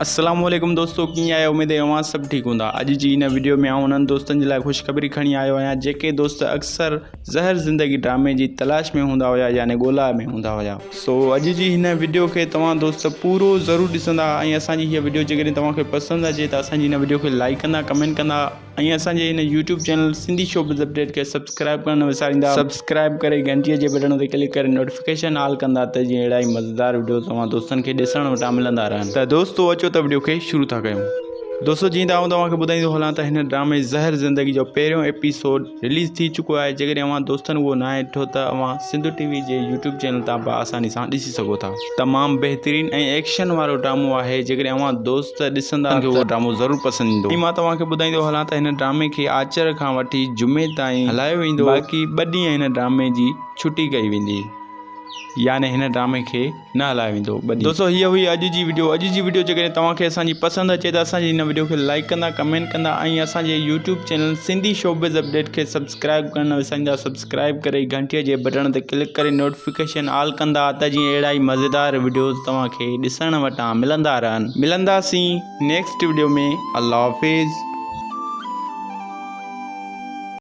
अस्सलाम वालेकुम दोस्तों, कीअं आहियो? उम्मीद है तव्हां सभु ठीकु हूंदा। अॼु जी हिन वीडियो में आउं उन्हनि दोस्तनि जे लाइ ख़ुशख़बरी खणी आयो आहियां जेके दोस्त अक्सर ज़हर ज़िंदगी ड्रामे जी तलाश में हूंदा हुया, यानी ॻोल्हा में हूंदा हुया। सो अॼु जी हिन वीडियो खे तव्हां दोस्त पूरो ज़रूरु ॾिसंदा ऐं असांजी हीअ वीडियो जेकॾहिं तव्हांखे पसंदि अचे त असांजी हिन वीडियो खे लाइक कंदा, कमेंट कंदा ऐं असांजे हिन YouTube channel Sindhi showbiz update खे सब्सक्राइब करणु न विसारींदा। सब्सक्राइब करे घंटीअ जे बटन ते क्लिक करे नोटिफिकेशन ऑल कंदा त जीअं अहिड़ा ई मज़ेदार वीडियो तव्हां दोस्तनि खे ॾिसण वटां मिलंदा रहनि। त दोस्तों अचो त वीडियो खे शुरू था कयूं। दोस्तों जीअं त तव्हांखे ॿुधाईंदो हलां त हिन ड्रामे ज़हर ज़िंदगी जो पहिरियों एपिसोड रिलीज़ थी चुको आहे। जेकॾहिं अव्हां दोस्तनि उहो न आहे ॾिठो त अव्हां सिंधु टीवी जे यूट्यूब चैनल तां आसानी सां ॾिसी सघो था। तमामु बहितरीनु ऐं एक्शन वारो ड्रामो आहे। जेकॾहिं अव्हां दोस्त ॾिसंदा त उहो ड्रामो ज़रूरु पसंदि ईंदो। मां तव्हांखे ॿुधाईंदो हलां त हिन ड्रामे खे आचर खां वठी जुमे ताईं हलायो वेंदो। बाक़ी 2 ॾींहं हिन ड्रामे जी छुटी कई वेंदी, यानी हिन ड्रामे खे न हलायो वेंदो 2 ॾींहं। दोस्तों हीअ हुई अॼु जी वीडियो। जेकॾहिं तव्हांखे असांजी पसंदि अचे त असांजी हिन वीडियो खे लाइक कंदा, कमेंट कंदा ऐं असांजे YouTube channel Sindhi showbiz update खे सब्सक्राइब करणु न विसारींदा। सब्सक्राइब करे घंटीअ जे बटन ते क्लिक करे नोटिफिकेशन ऑल कंदा त जीअं अहिड़ा ई मज़ेदार वीडियोज़ तव्हांखे ॾिसण वटां मिलंदा रहनि। मिलंदासीं नेक्स्ट वीडियो में। अल्लाह हाफ़िज़।